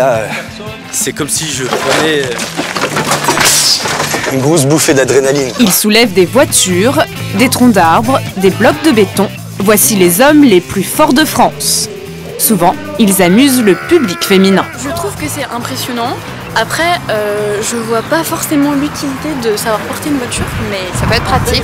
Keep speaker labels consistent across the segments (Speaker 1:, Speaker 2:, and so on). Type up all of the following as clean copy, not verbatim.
Speaker 1: Là, c'est comme si je prenais une grosse bouffée d'adrénaline.
Speaker 2: Il soulève des voitures, des troncs d'arbres, des blocs de béton. Voici les hommes les plus forts de France. Souvent, ils amusent le public féminin.
Speaker 3: Je trouve que c'est impressionnant. Après, je vois pas forcément l'utilité de savoir porter une voiture, mais
Speaker 4: ça peut être pratique.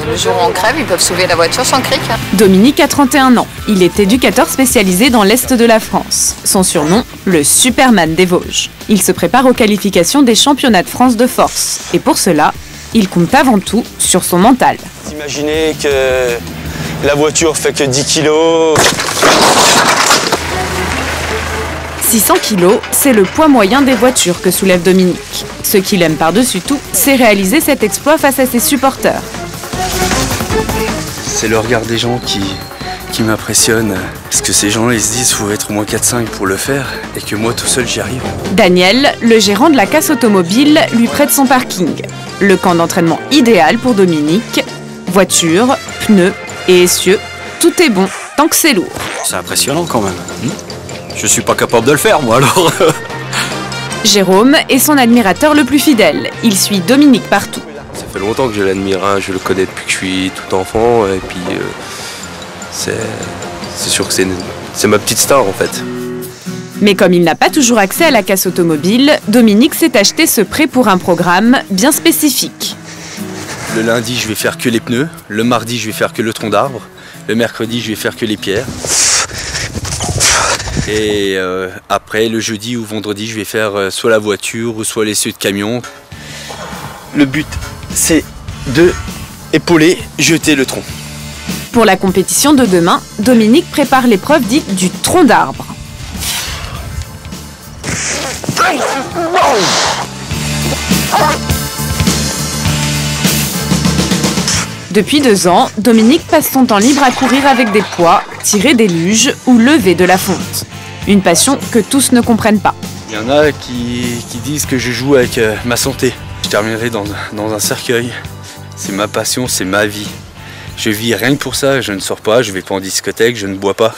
Speaker 4: Le jour où on crève, ils peuvent sauver la voiture sans cric.
Speaker 2: Dominique a 31 ans. Il est éducateur spécialisé dans l'Est de la France. Son surnom, le Superman des Vosges. Il se prépare aux qualifications des championnats de France de force. Et pour cela, il compte avant tout sur son mental.
Speaker 1: Imaginez que la voiture fait que 10 kilos.
Speaker 2: 600 kilos, c'est le poids moyen des voitures que soulève Dominique. Ce qu'il aime par-dessus tout, c'est réaliser cet exploit face à ses supporters.
Speaker 1: C'est le regard des gens qui m'impressionne. Parce que ces gens-là, ils se disent qu'il faut être au moins 4-5 pour le faire et que moi, tout seul, j'y arrive.
Speaker 2: Daniel, le gérant de la casse automobile, lui prête son parking. Le camp d'entraînement idéal pour Dominique. Voiture, pneus et essieux, tout est bon tant que c'est lourd.
Speaker 1: C'est impressionnant quand même. Je suis pas capable de le faire, moi, alors.
Speaker 2: Jérôme est son admirateur le plus fidèle. Il suit Dominique partout.
Speaker 5: Ça fait longtemps que je l'admire, hein. Je le connais depuis que je suis tout enfant. Et puis, c'est sûr que c'est ma petite star, en fait.
Speaker 2: Mais comme il n'a pas toujours accès à la casse automobile, Dominique s'est acheté ce prêt pour un programme bien spécifique.
Speaker 1: Le lundi, je vais faire que les pneus. Le mardi, je vais faire que le tronc d'arbre. Le mercredi, je vais faire que les pierres. Et après, le jeudi ou vendredi, je vais faire soit la voiture ou soit l'essieu de camion. Le but, c'est de épauler, jeter le tronc.
Speaker 2: Pour la compétition de demain, Dominique prépare l'épreuve dite du tronc d'arbre. Depuis 2 ans, Dominique passe son temps libre à courir avec des poids, tirer des luges ou lever de la fonte. Une passion que tous ne comprennent pas.
Speaker 1: Il y en a qui disent que je joue avec ma santé. Je terminerai dans un cercueil. C'est ma passion, c'est ma vie. Je vis rien que pour ça, je ne sors pas, je vais pas en discothèque, je ne bois pas.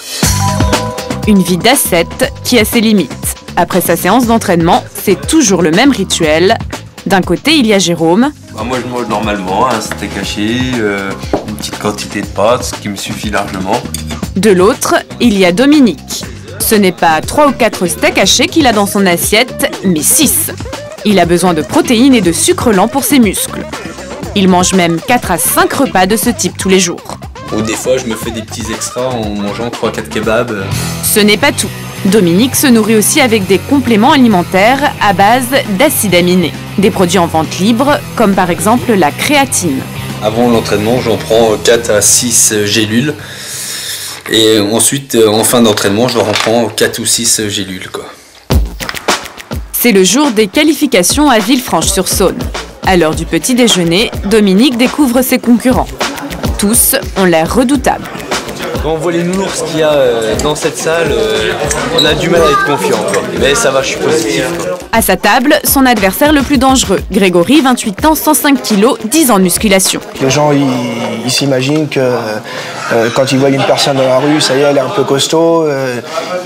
Speaker 2: Une vie d'ascète qui a ses limites. Après sa séance d'entraînement, c'est toujours le même rituel. D'un côté, il y a Jérôme.
Speaker 5: Moi, je mange normalement un steak haché, une petite quantité de pâtes, ce qui me suffit largement.
Speaker 2: De l'autre, il y a Dominique. Ce n'est pas 3 ou 4 steaks hachés qu'il a dans son assiette, mais 6. Il a besoin de protéines et de sucre lent pour ses muscles. Il mange même 4 à 5 repas de ce type tous les jours.
Speaker 1: Ou des fois, je me fais des petits extras en mangeant 3-4 kebabs.
Speaker 2: Ce n'est pas tout. Dominique se nourrit aussi avec des compléments alimentaires à base d'acides aminés. Des produits en vente libre, comme par exemple la créatine.
Speaker 1: Avant l'entraînement, j'en prends 4 à 6 gélules. Et ensuite, en fin d'entraînement, je reprends 4 ou 6 gélules, quoi.
Speaker 2: C'est le jour des qualifications à Villefranche-sur-Saône. À l'heure du petit déjeuner, Dominique découvre ses concurrents. Tous ont l'air redoutables.
Speaker 1: Quand on voit les nounours qu'il y a dans cette salle, on a du mal à être confiant, quoi. Mais ça va, je suis positif, quoi.
Speaker 2: À sa table, son adversaire le plus dangereux, Grégory, 28 ans, 105 kilos, 10 ans de musculation.
Speaker 6: Les gens, ils s'imaginent que quand ils voient une personne dans la rue, ça y est, elle est un peu costaud,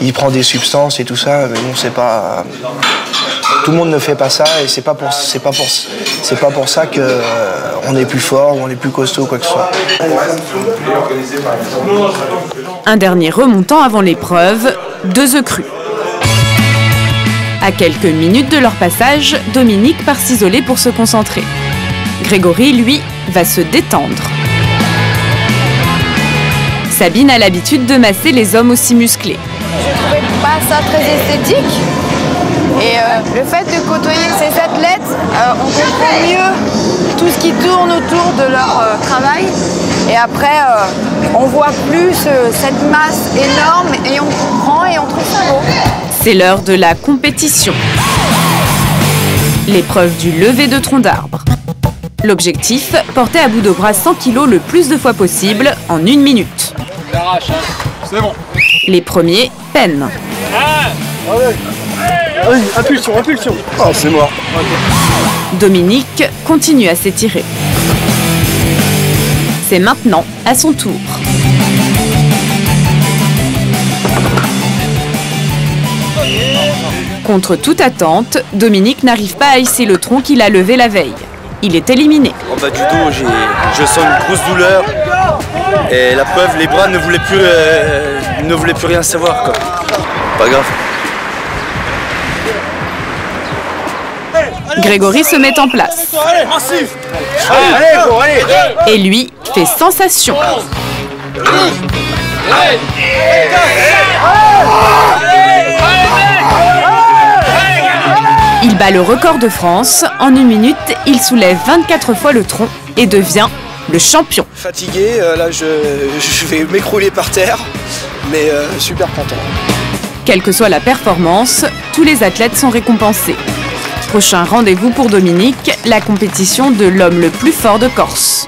Speaker 6: il prend des substances et tout ça, mais non, c'est pas... Tout le monde ne fait pas ça et c'est pas pour ça que on est plus fort ou on est plus costaud ou quoi que ce soit.
Speaker 2: Un dernier remontant avant l'épreuve, 2 œufs crus. À quelques minutes de leur passage, Dominique part s'isoler pour se concentrer. Grégory, lui, va se détendre. Sabine a l'habitude de masser les hommes aussi musclés.
Speaker 4: Je trouvais pas ça très esthétique. Et le fait de côtoyer ces athlètes, on comprend mieux tout ce qui tourne autour de leur travail. Et après, on voit plus cette masse énorme et on comprend et on trouve ça beau.
Speaker 2: C'est l'heure de la compétition. L'épreuve du lever de tronc d'arbre. L'objectif, porter à bout de bras 100 kg le plus de fois possible en 1 minute.
Speaker 7: C'est bon.
Speaker 2: Les premiers peinent.
Speaker 7: Allez, impulsion, impulsion.
Speaker 6: Oh, c'est mort.
Speaker 2: Dominique continue à s'étirer. C'est maintenant à son tour. Contre toute attente, Dominique n'arrive pas à hisser le tronc qu'il a levé la veille. Il est éliminé.
Speaker 1: En bas du dos, je sens une grosse douleur. Et la preuve, les bras ne voulaient plus rien savoir, quoi. Pas grave.
Speaker 2: Grégory se met en place. Et lui fait sensation. Il bat le record de France. En 1 minute, il soulève 24 fois le tronc et devient le champion.
Speaker 6: Fatigué, là je vais m'écrouler par terre, mais super content.
Speaker 2: Quelle que soit la performance, tous les athlètes sont récompensés. Prochain rendez-vous pour Dominique, la compétition de l'homme le plus fort de Corse.